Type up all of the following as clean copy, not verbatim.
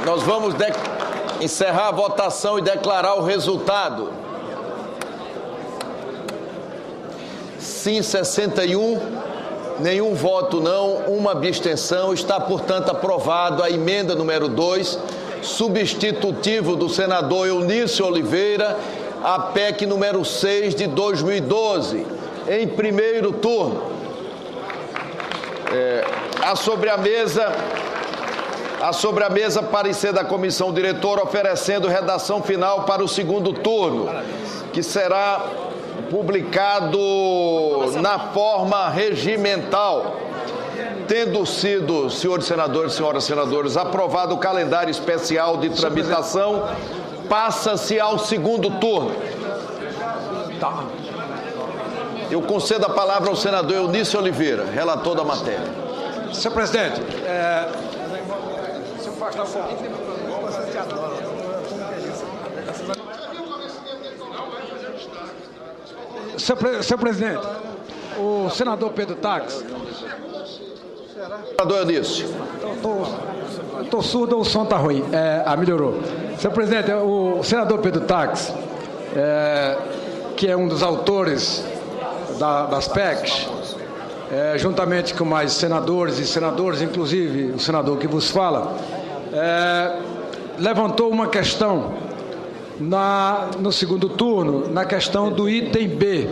Nós vamos encerrar a votação e declarar o resultado. Sim, 61, nenhum voto não, uma abstenção. Está, portanto, aprovado a emenda número 2, substitutivo do senador Eunício Oliveira, a PEC número 6 de 2012, em primeiro turno. A sobre a mesa, parecer da comissão diretora oferecendo redação final para o segundo turno, que será publicado na forma regimental. Tendo sido, senhores senadores e senhoras senadoras, aprovado o calendário especial de tramitação, passa-se ao segundo turno. Eu concedo a palavra ao senador Eunício Oliveira, relator da matéria. Senhor presidente, se eu afastar um pouquinho... Senhor presidente, o senador Pedro Tax... Senador Eunício. Estou surdo, o som está ruim. Melhorou. Senhor presidente, o senador Pedro Tax, que é um dos autores das PECs, juntamente com mais senadores e senadoras, inclusive o senador que vos fala, levantou uma questão no segundo turno, na questão do item B.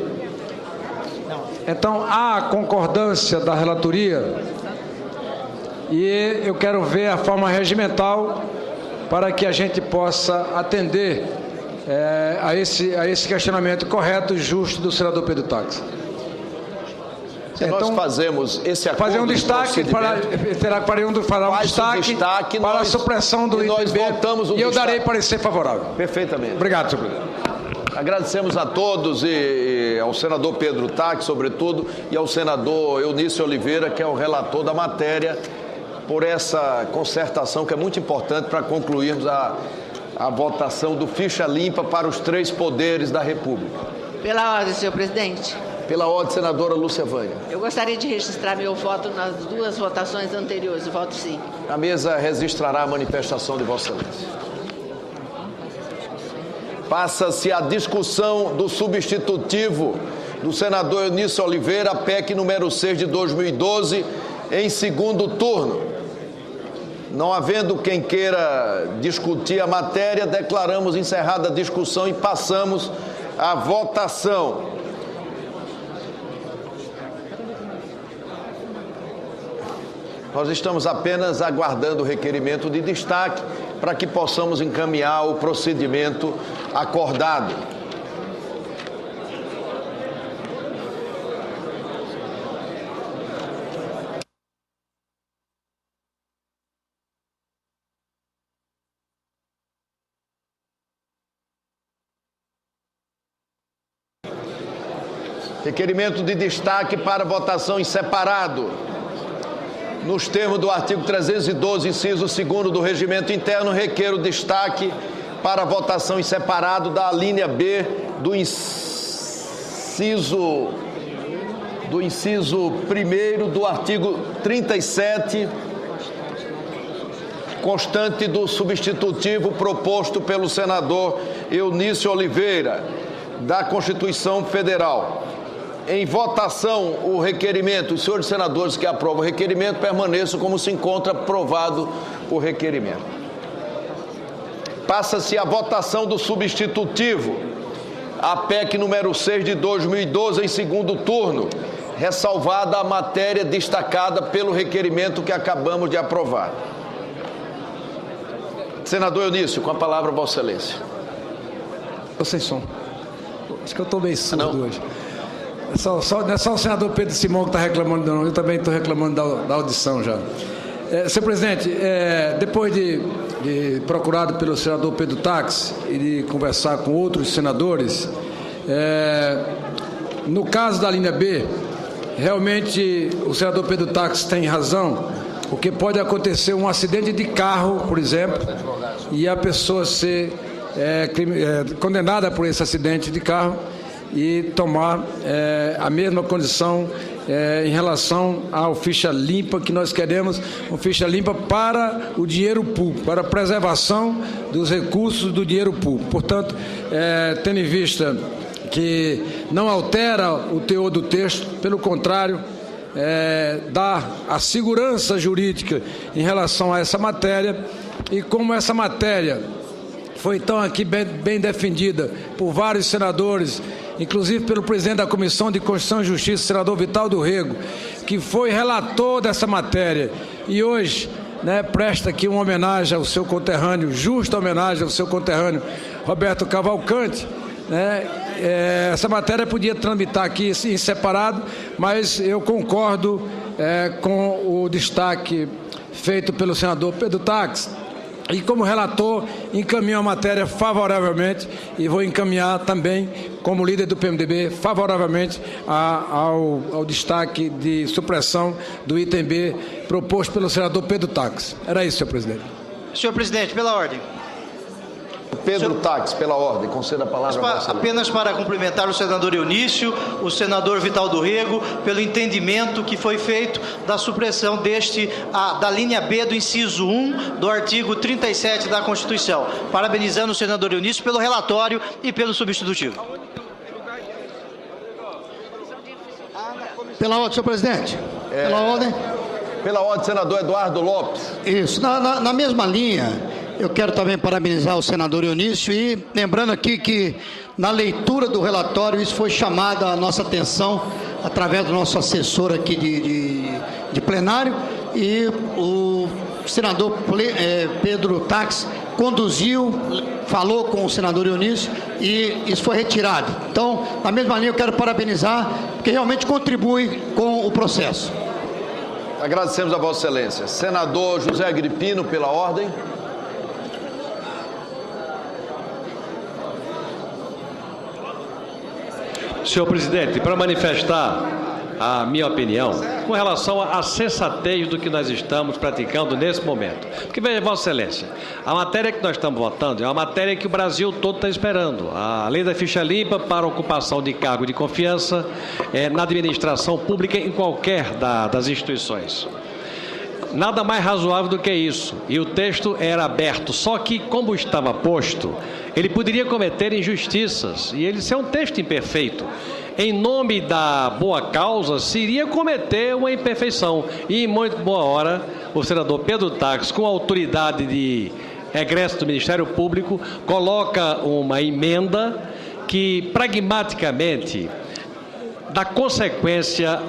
Então, há concordância da relatoria e eu quero ver a forma regimental para que a gente possa atender a esse questionamento correto e justo do senador Pedro Tax. Então, nós fazemos esse acordo. Fazer um destaque para a supressão do item B e eu darei parecer favorável. Perfeitamente. Obrigado, senhor presidente. Agradecemos a todos e ao senador Pedro Tax, sobretudo, e ao senador Eunício Oliveira, que é o relator da matéria, por essa concertação que é muito importante para concluirmos a votação do ficha limpa para os 3 poderes da República. Pela ordem, senhor presidente. Pela ordem, senadora Lúcia Vânia. Eu gostaria de registrar meu voto nas 2 votações anteriores. Voto sim. A mesa registrará a manifestação de Vossa Excelência. Passa-se a discussão do substitutivo do senador Eunício Oliveira, a PEC número 6 de 2012, em segundo turno. Não havendo quem queira discutir a matéria, declaramos encerrada a discussão e passamos à votação. Nós estamos apenas aguardando o requerimento de destaque para que possamos encaminhar o procedimento acordado. Requerimento de destaque para votação em separado. Nos termos do artigo 312, inciso 2º do Regimento Interno, requer destaque para votação em separado da alínea B do inciso 1º do artigo 37, constante do substitutivo proposto pelo senador Eunício Oliveira, da Constituição Federal. Em votação, o requerimento, os senhores senadores que aprovam o requerimento permaneçam como se encontra aprovado o requerimento. Passa-se a votação do substitutivo, a PEC número 6 de 2012, em segundo turno, ressalvada a matéria destacada pelo requerimento que acabamos de aprovar. Senador Eunício, com a palavra, Vossa Excelência. Estou sem som. Acho que eu estou meio surdo hoje. Não é só o senador Pedro Simão que está reclamando, não. Eu também estou reclamando da audição já. Senhor presidente, depois de procurado pelo senador Pedro Tax e de conversar com outros senadores, no caso da linha B, realmente o senador Pedro Tax tem razão, porque pode acontecer um acidente de carro, por exemplo, e a pessoa ser condenada por esse acidente de carro e tomar a mesma condição em relação ao ficha limpa, que nós queremos uma ficha limpa para o dinheiro público, para a preservação dos recursos do dinheiro público. Portanto, tendo em vista que não altera o teor do texto, pelo contrário, dá a segurança jurídica em relação a essa matéria, e como essa matéria foi então aqui bem defendida por vários senadores, inclusive pelo presidente da Comissão de Constituição e Justiça, senador Vital do Rego, que foi relator dessa matéria e hoje presta aqui uma homenagem ao seu conterrâneo, justa homenagem ao seu conterrâneo Roberto Cavalcante. Essa matéria podia tramitar aqui em separado, mas eu concordo com o destaque feito pelo senador Pedro Tax, e como relator encaminho a matéria favoravelmente, e vou encaminhar também, como líder do PMDB, favoravelmente ao destaque de supressão do item B proposto pelo senador Pedro Tax. Era isso, senhor presidente. Senhor presidente, pela ordem. Pedro Tax, pela ordem, conceda a palavra. Apenas para cumprimentar o senador Eunício, o senador Vital do Rego, pelo entendimento que foi feito da supressão da linha B do inciso 1 do artigo 37 da Constituição. Parabenizando o senador Eunício pelo relatório e pelo substitutivo. Pela ordem, senhor presidente. Pela ordem. Pela ordem, senador Eduardo Lopes. Isso, na mesma linha. Eu quero também parabenizar o senador Eunício e lembrando aqui que na leitura do relatório isso foi chamado a nossa atenção através do nosso assessor aqui de plenário, e o senador Pedro Tax conduziu, falou com o senador Eunício e isso foi retirado. Então, na mesma linha eu quero parabenizar, porque realmente contribui com o processo. Agradecemos a Vossa Excelência. Senador José Agripino, pela ordem. Senhor presidente, para manifestar a minha opinião com relação à sensatez do que nós estamos praticando nesse momento. Porque, veja, Vossa Excelência, a matéria que nós estamos votando é uma matéria que o Brasil todo está esperando. A lei da ficha limpa para ocupação de cargo de confiança na administração pública em qualquer das instituições. Nada mais razoável do que isso. E o texto era aberto, só que, como estava posto, ele poderia cometer injustiças. E ele ser um texto imperfeito. Em nome da boa causa, se iria cometer uma imperfeição. E, em muito boa hora, o senador Pedro Tax, com a autoridade de regresso do Ministério Público, coloca uma emenda que, pragmaticamente, dá consequência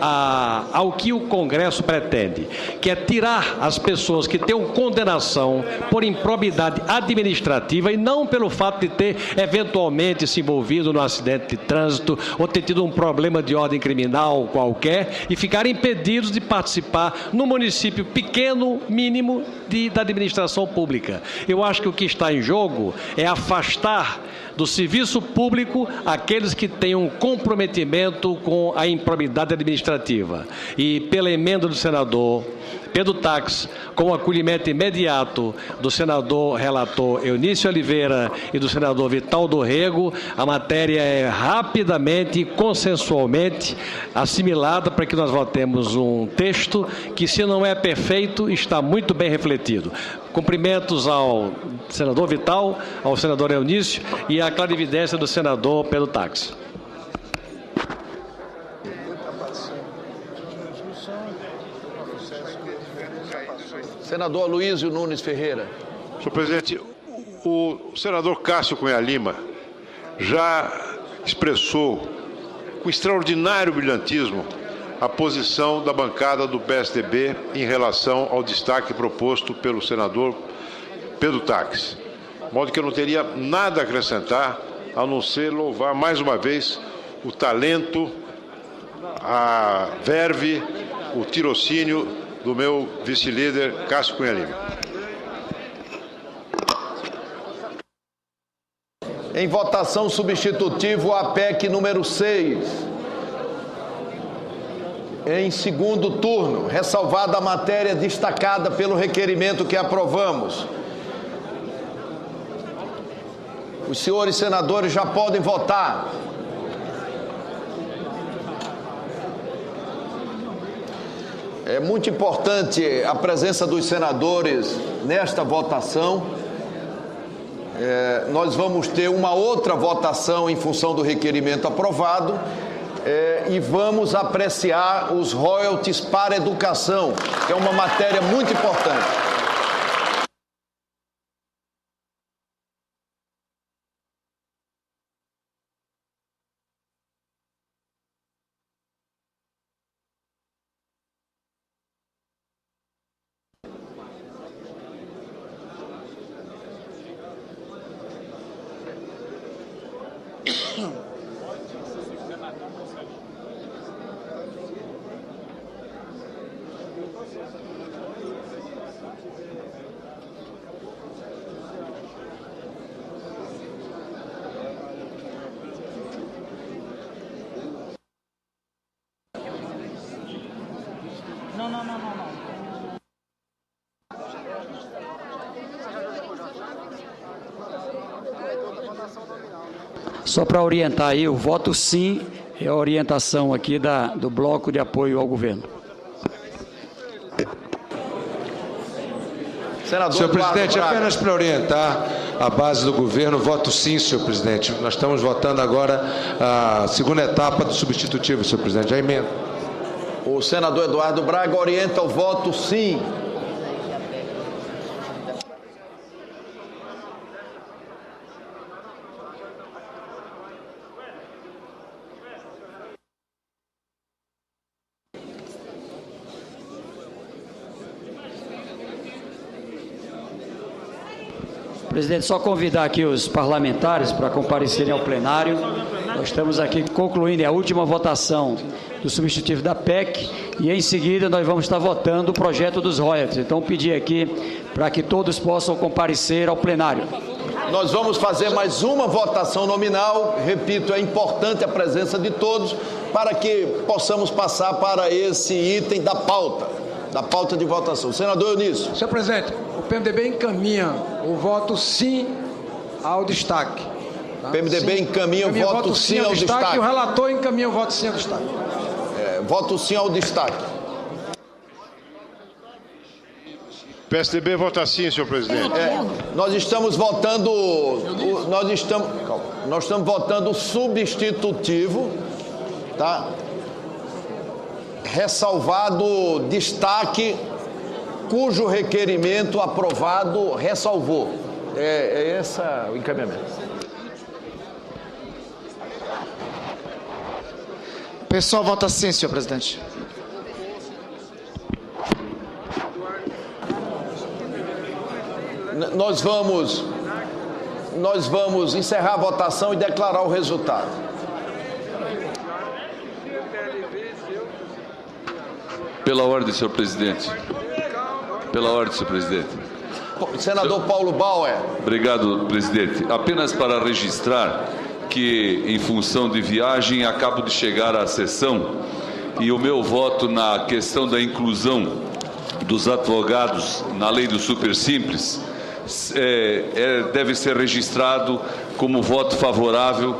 ao que o Congresso pretende, que é tirar as pessoas que têm condenação por improbidade administrativa e não pelo fato de ter eventualmente se envolvido no acidente de trânsito ou ter tido um problema de ordem criminal qualquer e ficarem impedidos de participar no município pequeno, mínimo da administração pública. Eu acho que o que está em jogo é afastar do serviço público aqueles que têm um comprometimento com a improbidade administrativa. E pela emenda do senador Pedro Tax, com o acolhimento imediato do senador relator Eunício Oliveira e do senador Vital do Rego, a matéria é rapidamente e consensualmente assimilada para que nós votemos um texto que, se não é perfeito, está muito bem refletido. Cumprimentos ao senador Vital, ao senador Eunício e à clarividência do senador Pedro Tax. Senador Aloysio Nunes Ferreira. Senhor presidente, o senador Cássio Cunha Lima já expressou com extraordinário brilhantismo a posição da bancada do PSDB em relação ao destaque proposto pelo senador Pedro Tax. De modo que eu não teria nada a acrescentar, a não ser louvar mais uma vez o talento, a verve, o tirocínio do meu vice-líder Cássio Cunha Lima. Em votação substitutivo, a PEC número 6. Em segundo turno, ressalvada a matéria destacada pelo requerimento que aprovamos. Os senhores senadores já podem votar. É muito importante a presença dos senadores nesta votação. Nós vamos ter uma outra votação em função do requerimento aprovado e vamos apreciar os royalties para a educação, que é uma matéria muito importante. Só para orientar aí, o voto sim é a orientação aqui do bloco de apoio ao governo. Senhor presidente, apenas para orientar a base do governo, voto sim, senhor presidente. Nós estamos votando agora a segunda etapa do substitutivo, senhor presidente. Já emenda. O senador Eduardo Braga orienta o voto sim. Presidente, só convidar aqui os parlamentares para comparecerem ao plenário. Nós estamos aqui concluindo a última votação do substitutivo da PEC e em seguida nós vamos estar votando o projeto dos royalties. Então pedir aqui para que todos possam comparecer ao plenário. Nós vamos fazer mais uma votação nominal. Repito, é importante a presença de todos para que possamos passar para esse item da pauta de votação. Senador Eunício. Senhor presidente, o PMDB encaminha o voto sim ao destaque. Tá? O PMDB encaminha o voto sim ao destaque. E o relator encaminha o voto sim ao destaque. Voto sim ao destaque. PSDB vota sim, senhor presidente. Nós estamos votando. Nós estamos votando o substitutivo, tá? Ressalvado destaque, cujo requerimento aprovado ressalvou. É esse o encaminhamento. O pessoal vota sim, senhor presidente. Nós vamos encerrar a votação e declarar o resultado. Pela ordem, senhor presidente. Pela ordem, senhor presidente. Senador Paulo Bauer. Obrigado, presidente. Apenas para registrar que, em função de viagem, acabo de chegar à sessão e o meu voto na questão da inclusão dos advogados na lei do super simples deve ser registrado como voto favorável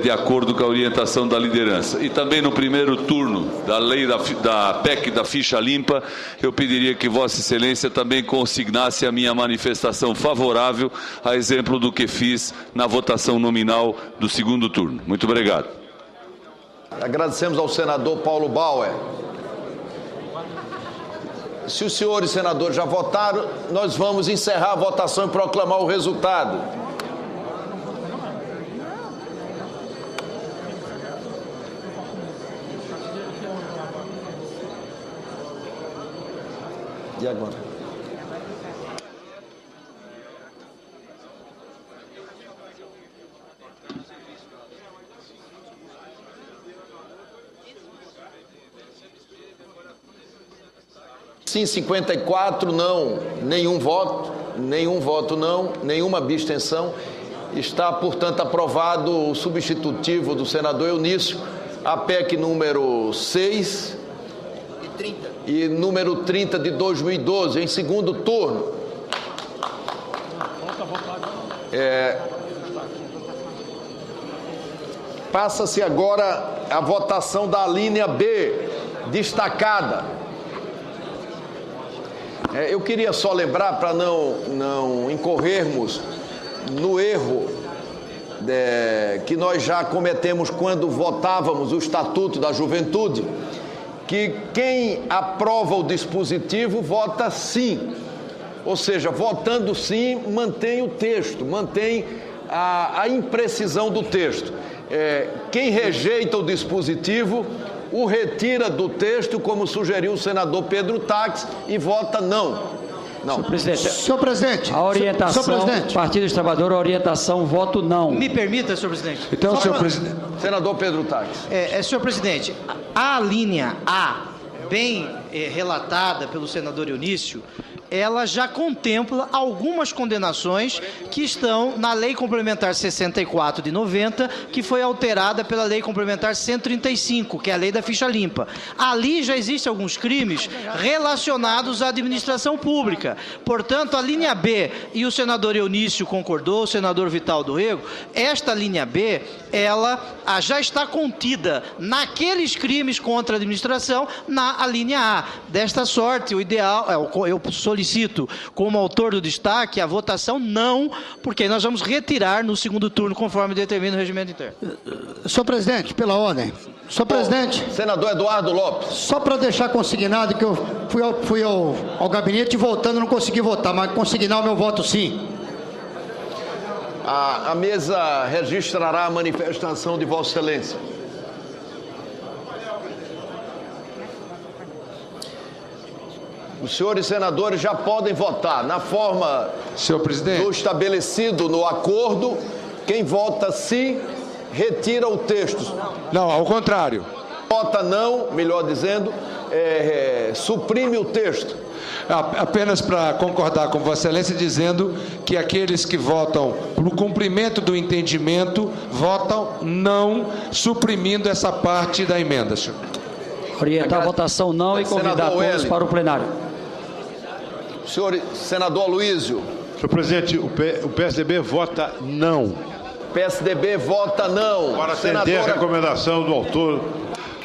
de acordo com a orientação da liderança. E também no primeiro turno da lei da PEC da ficha limpa, eu pediria que Vossa Excelência também consignasse a minha manifestação favorável, a exemplo do que fiz na votação nominal do segundo turno. Muito obrigado. Agradecemos ao senador Paulo Bauer. Se os senhores senadores já votaram, nós vamos encerrar a votação e proclamar o resultado. E agora? Sim, 54, não, nenhum voto não, nenhuma abstenção. Está, portanto, aprovado o substitutivo do senador Eunício, a PEC número 6 e número 30 de 2012, em segundo turno. Passa-se agora a votação da linha B, destacada. Eu queria só lembrar, para não incorrermos no erro que nós já cometemos quando votávamos o Estatuto da Juventude, que quem aprova o dispositivo vota sim. Ou seja, votando sim, mantém o texto, mantém a imprecisão do texto. Quem rejeita o dispositivo o retira do texto, como sugeriu o senador Pedro Taques, e vota não. Senhor presidente. A orientação, senhor presidente. Partido dos Trabalhadores, a orientação, voto não. Me permita, senhor presidente. Então, senhor presidente. Senador Pedro Taques. Senhor presidente, a linha A, bem relatada pelo senador Eunício, ela já contempla algumas condenações que estão na Lei Complementar 64 de 90, que foi alterada pela Lei Complementar 135, que é a Lei da Ficha Limpa. Ali já existem alguns crimes relacionados à administração pública. Portanto, a linha B, e o senador Eunício concordou, o senador Vital do Rego, esta linha B, ela já está contida naqueles crimes contra a administração na linha A. Desta sorte, o ideal, eu solicito como autor do destaque a votação não, porque nós vamos retirar no segundo turno, conforme determina o regimento interno. Senhor presidente, pela ordem. Senhor presidente. Senador Eduardo Lopes. Só para deixar consignado que eu fui ao gabinete e voltando não consegui votar, mas consignar o meu voto sim. A mesa registrará a manifestação de Vossa Excelência. Os senhores senadores já podem votar na forma do estabelecido no acordo. Quem vota sim, retira o texto. Não, ao contrário. Vota não, melhor dizendo, suprime o texto. Apenas para concordar com Vossa Excelência, dizendo que aqueles que votam no cumprimento do entendimento, votam não, suprimindo essa parte da emenda, senhor. Orientar a votação não e convidar todos para o plenário. Senhor senador Aloysio. Senhor presidente, o PSDB vota não. PSDB vota não. Para atender a recomendação do autor,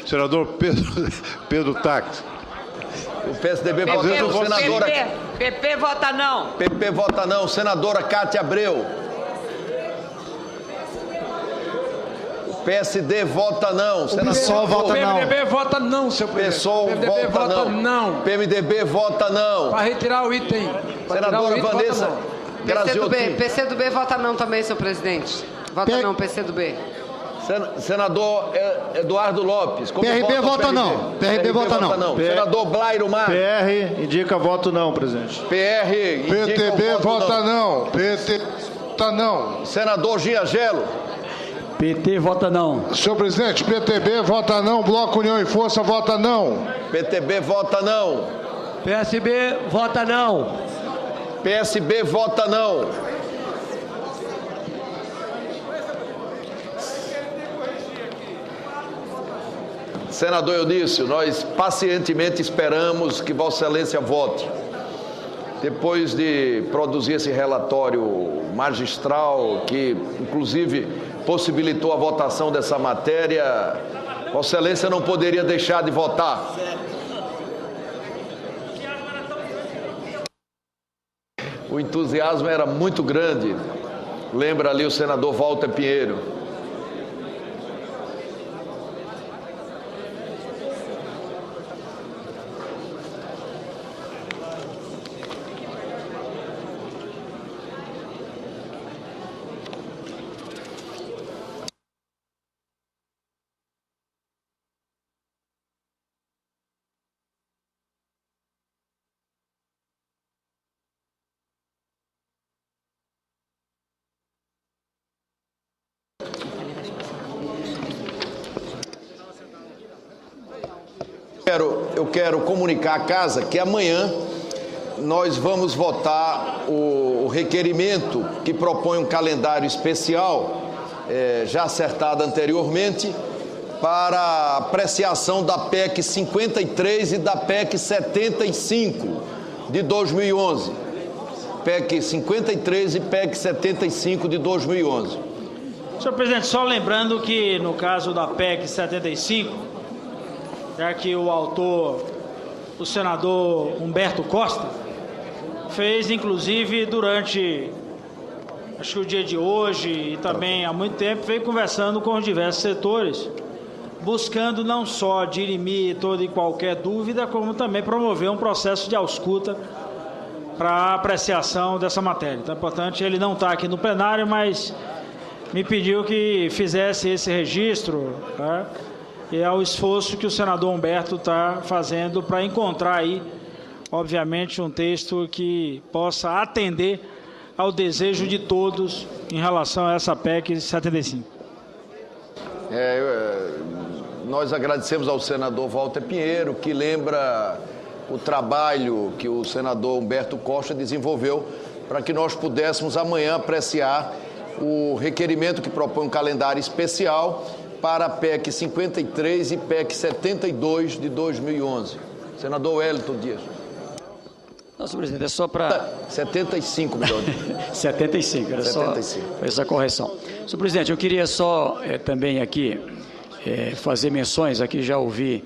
senador Pedro Taques. O PSDB vota não. Senadora... PP vota não. PP vota não. Senadora Cátia Abreu. PSD vota não. O PSOL vota não. PMDB vota não, senhor presidente. PSOL vota não. PMDB vota não. Para retirar o item. Senadora Vanessa Graziotti. PCdoB vota não também, senhor presidente. Vota não, PCdoB. Senador Eduardo Lopes. PRB vota não. PRB vota não. Senador Blairo Mar. PR indica voto não, presidente. PR indica PTB vota não. PT vota não. Senador Giagelo. PT vota não. Senhor presidente, PTB vota não. Bloco União e Força vota não. PTB vota não. PSB vota não. PSB vota não. Senador Eunício, nós pacientemente esperamos que Vossa Excelência vote. Depois de produzir esse relatório magistral, que inclusive possibilitou a votação dessa matéria, Vossa Excelência não poderia deixar de votar. O entusiasmo era muito grande. Lembra ali o senador Walter Pinheiro. Eu quero comunicar à casa que amanhã nós vamos votar o requerimento que propõe um calendário especial, já acertado anteriormente, para apreciação da PEC 53 e da PEC 75 de 2011. PEC 53 e PEC 75 de 2011. Senhor presidente, só lembrando que no caso da PEC 75, já que o autor, o senador Humberto Costa, fez, inclusive, durante, acho que o dia de hoje e também há muito tempo, veio conversando com os diversos setores, buscando não só dirimir toda e qualquer dúvida, como também promover um processo de ausculta para apreciação dessa matéria. Então, é importante, ele não está aqui no plenário, mas me pediu que fizesse esse registro, tá? E é o esforço que o senador Humberto está fazendo para encontrar aí, obviamente, um texto que possa atender ao desejo de todos em relação a essa PEC 75. Nós agradecemos ao senador Walter Pinheiro, que lembra o trabalho que o senador Humberto Costa desenvolveu para que nós pudéssemos amanhã apreciar o requerimento que propõe um calendário especial para a PEC 53 e PEC 72 de 2011. Senador Wellington Dias. Não, senhor presidente, é só para... 75, melhor. 75, era 75. Só essa correção. Senhor presidente, eu queria só também aqui fazer menções, aqui já ouvi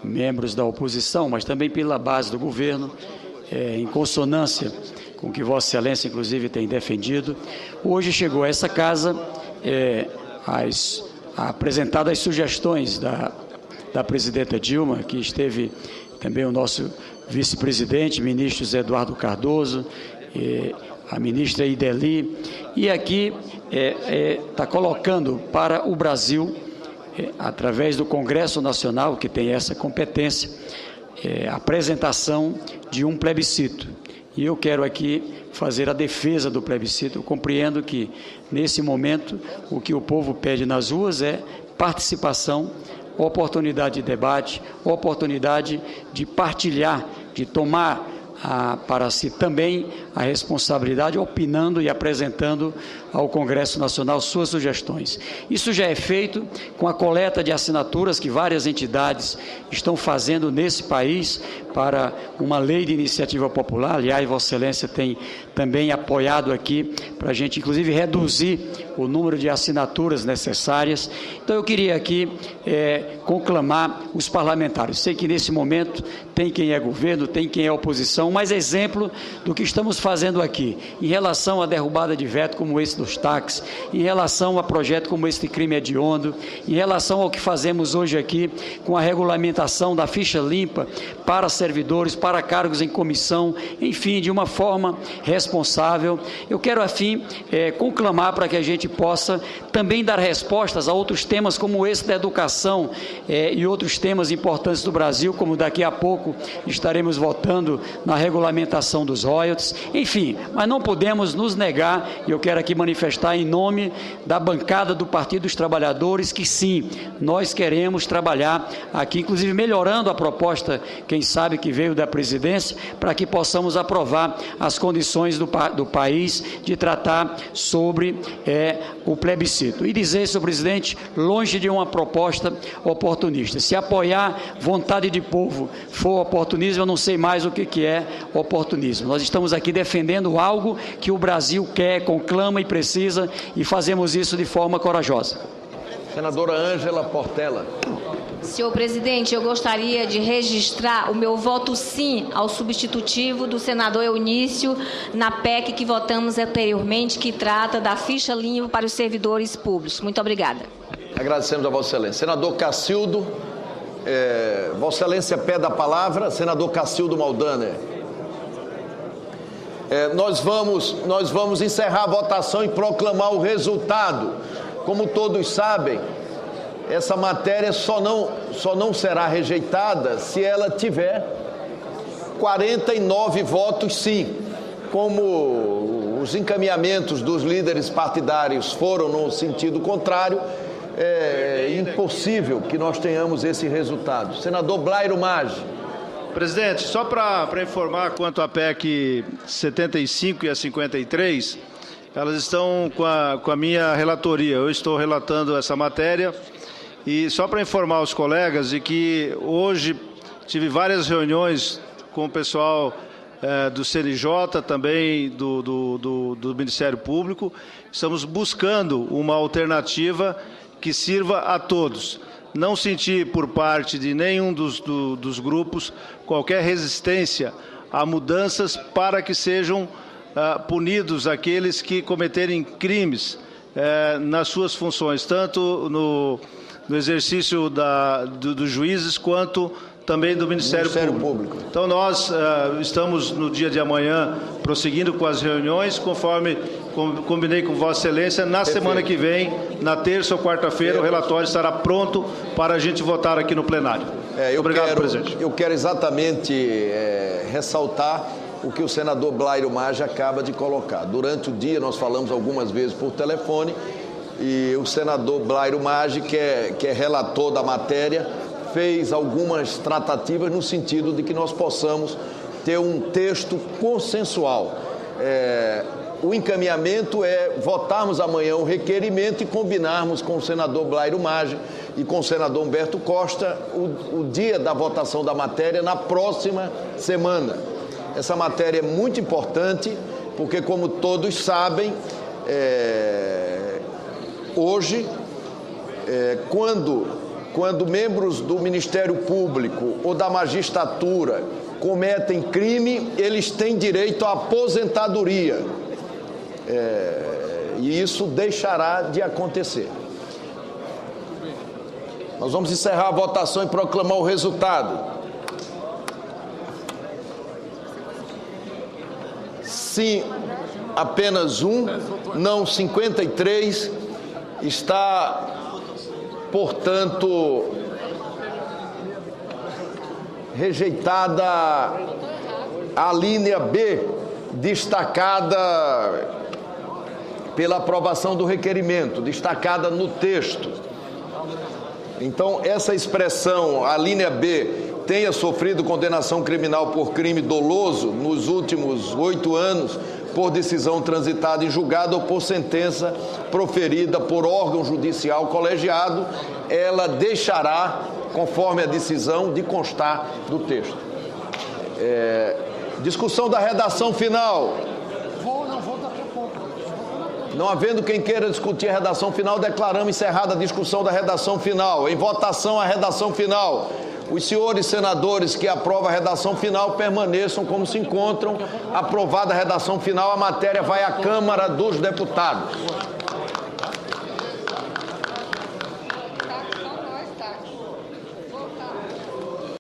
membros da oposição, mas também pela base do governo, em consonância com o que Vossa Excelência, inclusive, tem defendido. Hoje chegou a essa casa apresentadas as sugestões da presidenta Dilma, que esteve também o nosso vice-presidente, ministro José Eduardo Cardoso, a ministra Ideli, e aqui está colocando para o Brasil, através do Congresso Nacional, que tem essa competência, a apresentação de um plebiscito. E eu quero aqui fazer a defesa do plebiscito. Eu compreendo que, nesse momento, o que o povo pede nas ruas é participação, oportunidade de debate, oportunidade de partilhar, de tomar para si também a responsabilidade, opinando e apresentando ao Congresso Nacional suas sugestões. Isso já é feito com a coleta de assinaturas que várias entidades estão fazendo nesse país para uma lei de iniciativa popular. Aliás, Vossa Excelência tem também apoiado aqui para a gente, inclusive, reduzir o número de assinaturas necessárias. Então, eu queria aqui conclamar os parlamentares. Sei que, nesse momento, tem quem é governo, tem quem é oposição, mas exemplo do que estamos fazendo aqui, em relação à derrubada de veto como esse dos táxis, em relação a projeto como esse de crime hediondo, em relação ao que fazemos hoje aqui com a regulamentação da ficha limpa para servidores, para cargos em comissão, enfim, de uma forma responsável. Eu quero, afim, conclamar para que a gente possa também dar respostas a outros temas como esse da educação e outros temas importantes do Brasil, como daqui a pouco estaremos votando na regulamentação dos royalties, enfim, mas não podemos nos negar, e eu quero aqui manifestar em nome da bancada do Partido dos Trabalhadores, que sim, nós queremos trabalhar aqui, inclusive melhorando a proposta, quem sabe que veio da presidência, para que possamos aprovar as condições do país de tratar sobre o plebiscito. E dizer, senhor presidente, longe de uma proposta oportunista. Se apoiar vontade de povo for oportunismo, eu não sei mais o que é oportunismo. Nós estamos aqui defendendo algo que o Brasil quer, conclama e precisa, e fazemos isso de forma corajosa. Senadora Ângela Portela. Senhor presidente, eu gostaria de registrar o meu voto sim ao substitutivo do senador Eunício na PEC que votamos anteriormente, que trata da ficha limpa para os servidores públicos. Muito obrigada. Agradecemos a Vossa Excelência. Senador Cacildo, Vossa Excelência pede a palavra. Senador Cacildo Maldaner. Nós vamos encerrar a votação e proclamar o resultado. Como todos sabem, essa matéria só não será rejeitada se ela tiver 49 votos sim. Como os encaminhamentos dos líderes partidários foram no sentido contrário, é impossível que nós tenhamos esse resultado. Senador Blairo Maggi. Presidente, só para informar quanto à PEC 75 e a 53, elas estão com a minha relatoria. Eu estou relatando essa matéria. E só para informar os colegas de que hoje tive várias reuniões com o pessoal do CNJ, também do Ministério Público. Estamos buscando uma alternativa que sirva a todos. Não senti por parte de nenhum dos grupos qualquer resistência a mudanças para que sejam punidos aqueles que cometerem crimes nas suas funções, tanto no exercício dos juízes quanto também do Ministério Público. Então nós estamos no dia de amanhã prosseguindo com as reuniões, conforme combinei com Vossa Excelência. Na semana que vem, na terça ou quarta-feira, o relatório estará pronto para a gente votar aqui no plenário. Obrigado, presidente. Eu quero exatamente ressaltar o que o senador Blairo Maggi acaba de colocar. Durante o dia nós falamos algumas vezes por telefone e o senador Blairo Maggi, que é relator da matéria, fez algumas tratativas no sentido de que nós possamos ter um texto consensual. O encaminhamento é votarmos amanhã o requerimento e combinarmos com o senador Blairo Maggi e com o senador Humberto Costa o dia da votação da matéria na próxima semana. Essa matéria é muito importante porque, como todos sabem, hoje, quando membros do Ministério Público ou da magistratura cometem crime, eles têm direito à aposentadoria. E isso deixará de acontecer. Nós vamos encerrar a votação e proclamar o resultado. Sim, apenas um, não 53, está, portanto, rejeitada a linha B, destacada pela aprovação do requerimento, destacada no texto. Então, essa expressão, a linha B, tenha sofrido condenação criminal por crime doloso nos últimos 8 anos, por decisão transitada em julgado ou por sentença proferida por órgão judicial colegiado, ela deixará, conforme a decisão, de constar do texto. Discussão da redação final. Não havendo quem queira discutir a redação final, declaramos encerrada a discussão da redação final. Em votação, a redação final. Os senhores senadores que aprovam a redação final permaneçam como se encontram. Aprovada a redação final, a matéria vai à Câmara dos Deputados.